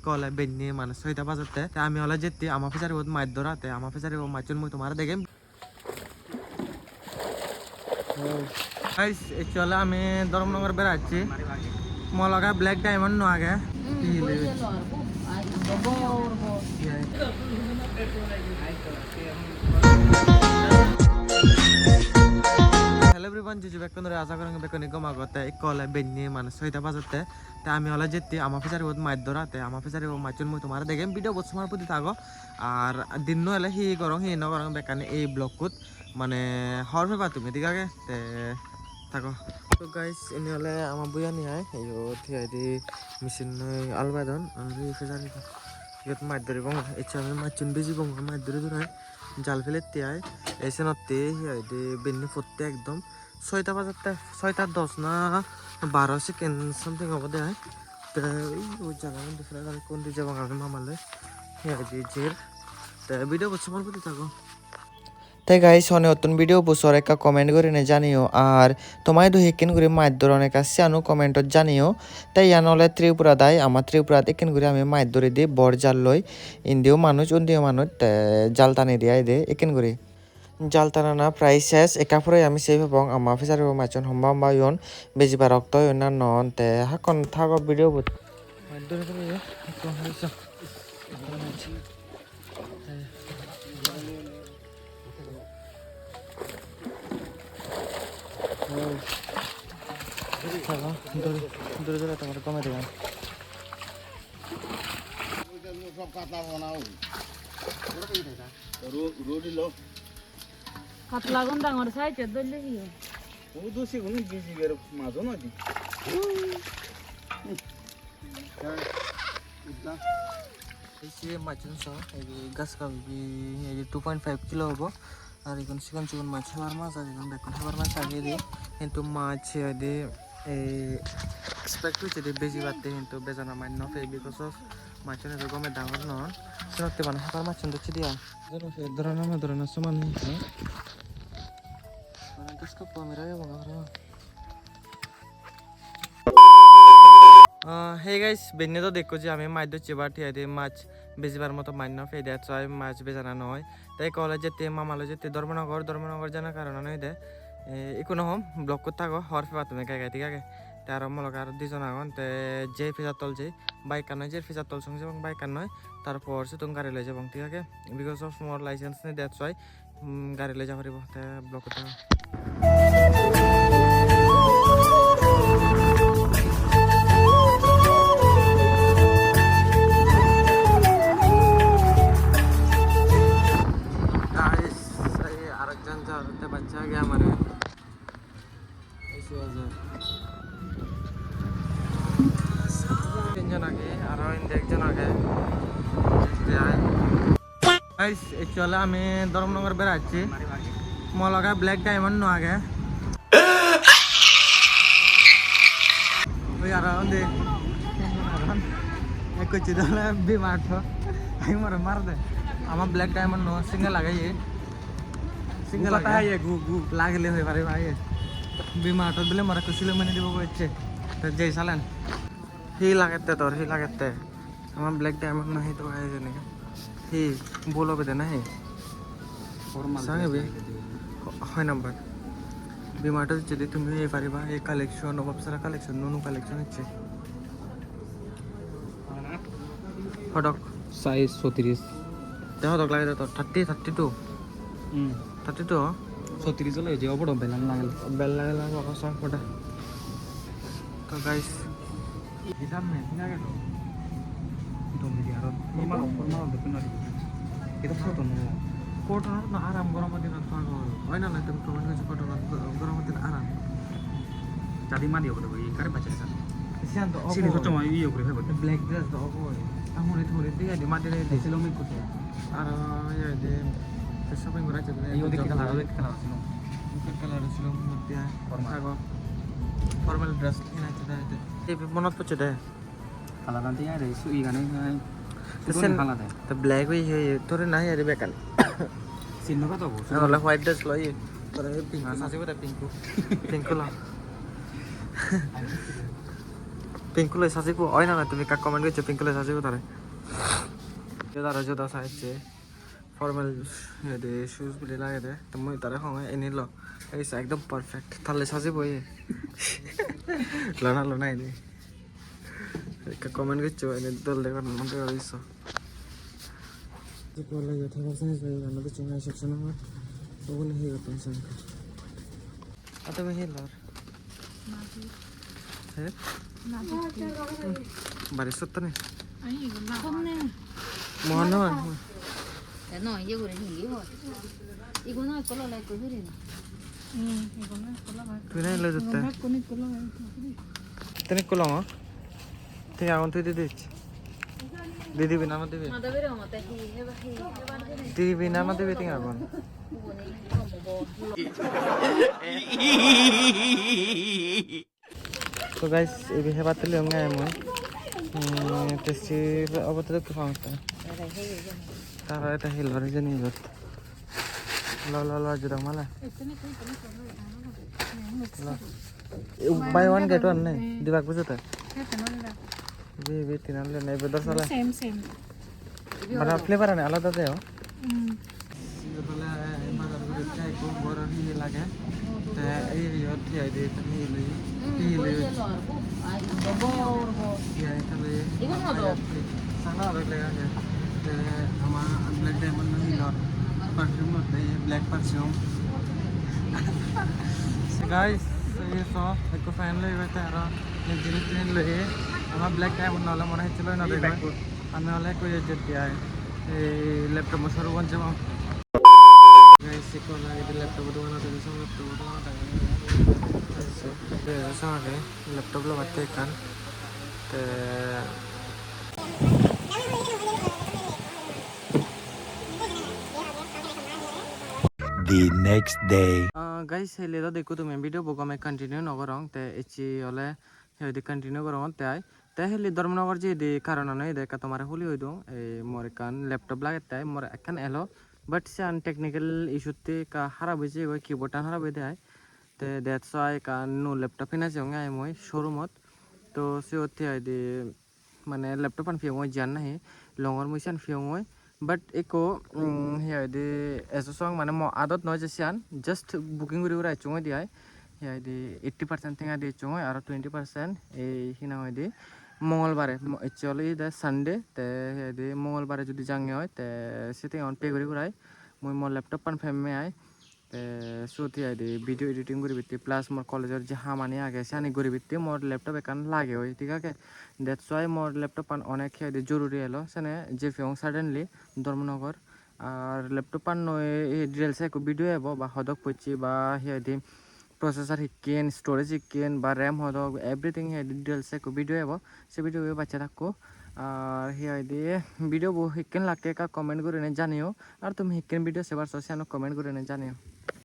কলে বেন্নি মানে 6টা বাজাতে আমি হলে যেতে আমার ফিসারি বহুত মাছ ধরাতে আমার ফিসারি মাছুন মুই তোমার দেখেন গাইস চলে আমি ধর্মনগর বেড়াচ্ছি মলগা ব্ল্যাক ডায়মন্ড নো আগে হ্যালো এভরিওয়ান জিজু বেকন ধরে আশা করেন বেকনি গমা করতে কলে বেন্নি মানে 6টা বাজাতে আমি হলে যেতে আমার ফিসারি বহুত মাছ ধরাতে আমার ফিসারি মাছুন মুই তোমার দেখেন ভিডিও বহুত সময় প্রতি থাকো আর দিন হলে হি করং হি ন করং বেকানি এই ব্লগকুত মানে হর ফেবা তুমি ঠিক আছে তে থাকো তো গাইস ইনি হলে আমার বইয়া নিয়ে আয় এই থিয়াই দি মেশিন আলবাদন আর এই ফিসারি ইয়ত মাছ ধরিব ইচ্ছা আমি মাছুন বেজি বঙ্গ মাছ ধরে ধরে জাল ফেলে তিয়াই এসে নতে হিয়াই দি বেন্নি ফুটতে একদম 6টা বাজাতে 6টা 10 না 12 সেকেন্ড সামথিং হবে দেয় তো ওই জায়গা মধ্যে ফেলে আমি কোন দিকে যাবো আমি মামালে হিয়াই দি জের তো ভিডিও বছর প্রতি থাকো তাই গাইস অনেক নতুন ভিডিও বছর একটা কমেন্ট করে নে জানিও আর তোমায় দু হেকেন করে মাছ ধরে অনেক আসছে আনো কমেন্টত জানিও তাই ইয়ান হলে ত্রিপুরা দায় আমার ত্রিপুরাতে একেন করে আমি মাছ ধরে দিই বড় জাল লই ইন্দিও মানুষ উন্দিও মানুষ জাল টানি দিয়ে দে একেন করে জাল টানা প্রায় শেষ একাপুরে আমি সেই ভাবং আমার ফিসারি মাছন হম্বা হম্বা ইয়ন বেজিবা রক্ত ইয়ন নন তে হাকন থাকো ভিডিও মাছ ধরে দূরে দূরে তোমার কমে দেবেন কাতলা গন ডাঙর সাইজের ধরলে কি ও দোষী কোনো গেছি গের মাঝো না দি এই মাছন সহ এই গাছ কাবি এই 2.5 কিলো হবো আর এখন চিকন চিকন মাছ হেবার মাছ আর এখন দেখুন হেবার মাছ আগে দিয়ে কিন্তু মাছ দিয়ে এই এক্সপেক্ট হচ্ছে যে বেশি বাড়তে কিন্তু বেজানা মান্য ফেই বিকজ অফ মাছের গমে ডাঙর নন শুনতে মানে হেবার মাছ দেখছি দিয়া ধরনের সমান গাছ কাপ আমি রাগে হে গাইস বেনে তো দেখো যে আমি মাছ ধরছি বা ঠিয়া দিয়ে মাছ বেশিবার মতো মান্য ফেই দেয় চাই মাছ বেজানা নয় তাই কলে যেতে মামালো যেতে ধর্মনগর জানার কারণে নয় দে একো নহম ব্লক করতে থাকো হর ফেবা তুমি গাই ঠিক আছে তার মলক আর দুজন আগন তে যে ফিজার তল যে বাইক নয় যে ফিজার তল সঙ্গে এবং বাইক নয় তারপর সে তুমি গাড়ি লই যাবং ঠিক আছে বিকজ অফ মোর লাইসেন্স নেই দ্যাটস ওয়াই গাড়ি লই যাব পারিব তে ব্লক করতে আরেকজন যাতে বাচ্চা আগে আমার তিনজন আগে আরো একজন আগে চলে আমি ধর্মনগর বেড়াচ্ছি মলগা ব্ল্যাক ডায়মন্ড নো আগে ওই আর করছি তাহলে বিমার আমি মরে মার দে আমার ব্ল্যাক ডায়মন্ড নো সিঙ্গেল লাগাই সিঙ্গেল লাগলে হয়ে পারে ভাই বিমা অটো দিলে মরা কুশিলে মানে দিব কইছে তো যেই চালেন হি লাগাতে তোর হি লাগাতে আমার ব্ল্যাক ডায়মন্ড না হি তো আই জানে হি বলো বেদে না হি ফর্মাল সাহেব হয় নাম্বার বিমাটো যদি তুমি এই পারিবা এই কালেকশন অবসরা কালেকশন নুনু কালেকশন হচ্ছে হডক সাইজ 36 দেখো দক লাগে তো 30 32 32 36 হলে যে বড় বেল লাগলে বাবা সব ফটা তো গাইস হিসাব মে ঠিক আছে তুমি দি আর ফর্মাল দেখুন না এটা ফটো না আরাম গরম দিন হয় না তুমি কমেন্ট করছো ফটো গরম দিন আরাম যদি মানি হবে এই কারে বাঁচে স্যার সিয়ান্ত সিনি ফটো মাই ইয়ে করে হবে ব্ল্যাক ড্রেস দাও ওই আমরে ধরে দিয়ে দি মাটি রে দিছিল আমি কত আর ইয়ে দে তো সবাই ঘুরে যাবে এই ওদিকে কালার ছিল কালার ছিল মধ্যে ফর্মাল ড্রেস কিনা আছে এই মনত পড়ছে দে কালার আনতে আর এই সুই গানে কালার দেয় তো ব্ল্যাক হই তোরে নাই আরে বেকাল চিহ্ন কত হলো হোয়াইট ড্রেস লই তোরে পিঙ্ক আছে বড় পিঙ্ক লা পিঙ্কুলে সাজিব হয় না তুমি কাক কমেন্ট করছো পিঙ্কুলে সাজিব তারে তারা জোতা চাইছে ফর্মাল দে শুজ বুলি লাগে দে তো মই তারে সময় এনে ল এই একদম পারফেক্ট তাহলে সাজিব এই লনা এনে কাক কমেন্ট করছো এনে দল দেখো মনটা হইছো যে কোলা যথা ভাষায় যাই আমাদের চুঙ্গা সেকশন আমার ওগুলো হয়ে গেল সংখ্যা আতবে হেলার হে বাড়ি সত্য নেই মোহন No, yo creo que hijo. Y con el color la cogí. তুই নাই লই যেতে তেনে কলম তুই এখন তুই দিয়ে দিচ্ছি দিয়ে দিবি না দিবি Mata pero mata hi, দিবি না দিবি তুই এখন তো গাইস এই বিষয়ে বাদ দিলে আমি টেস্টির অবস্থা একটু ফাংশন তারা এটা হিলবার যে নিয়ে যেত ল যেটা মালা বাই ওয়ান গেট ওয়ান নেই দিবাক বুঝতে বি তিন আনলে নেই বেদর সালা মানে ফ্লেভার আনে আলাদা দেও বলে বাজার করে চাই কো বড় হিয়ে লাগে তে এই ইয়ত হিয়ে দে হিলে হিয়ে তাহলে সানা রে লাগে তে আমার ব্ল্যাক ডায়মন্ড হিলর परफ्यूम होता है ये ब्लैक परफ्यूम गाइस ये सो एक फैन ले बैठे यार ये जीन्स ट्रेन ले हमारा ब्लैक डायमंड वाला मन है चलो ना देखो हमें वाला कोई इज्जत दिया है ये लैपटॉप में सर वन जमा गाइस को ना ये लैपटॉप दो ना तो सब लैपटॉप दो ना ये ऐसा है लैपटॉप लो बात kan ते The next day. गाइस हेले तो देखो तुम्हें वीडियो बोगा मैं कंटिन्यू नगर रंग ते एची वाले हे दे कंटिन्यू करो ते आई ते हेले धर्मनगर जे दे कारण नहीं दे का तुम्हारे होली हो दो ए मोर कान लैपटॉप लागे ते मोर कान एलो बट से अन टेक्निकल इशू ते का खराब हो जाए कीबोर्ड खराब हो जाए ते दैट्स व्हाई का नो लैपटॉप ही ना जाऊंगा आई मोय शोरूम तो से होते आई दे माने लैपटॉप अन फियो मोय जान नहीं लंगर मोयसन फियो मोय बट एको हे दे एसो सॉन्ग माने मो आदत नय जेसियान जस्ट बुकिंग करि उराय चुंग दियाय हे दे 80% थिंगा दे चुंग आरो 20% ए हिना होय दे मंगलबारे एक्चुअली द संडे ते हे दे मंगलबारे जदि जांगे होय ते सेते ऑन पे करि उराय मोय मो लैपटॉप पन फेम में आय ते सोति आय दे वीडियो एडिटिंग करि बिते प्लस मोर कॉलेजर जे हामानी आगे सानी करि बिते मोर लैपटॉप एकान लागे होय ठीक है दैट्स व्हाई मोर लैपटॉप पन अनेक हे दे जरूरी एलो सने जे फेउ सडनली धर्मनगर আর ল্যাপটপ পান ডিটেলস একো ভিডিও এব বা হদক পড়ছি বা হেদি প্রসেসর হিকেন স্টোরেজ হিকেন বা র্যাম হদক এভরিথিং হে ডিটেলস একো ভিডিও এব সে ভিডিও বাচ্চা থাকো আর হেদি ভিডিও হিকেন লাগে কা কমেন্ট করে জানিও আর তুমি হিকেন ভিডিও সেবার সে কমেন্ট করে জানিও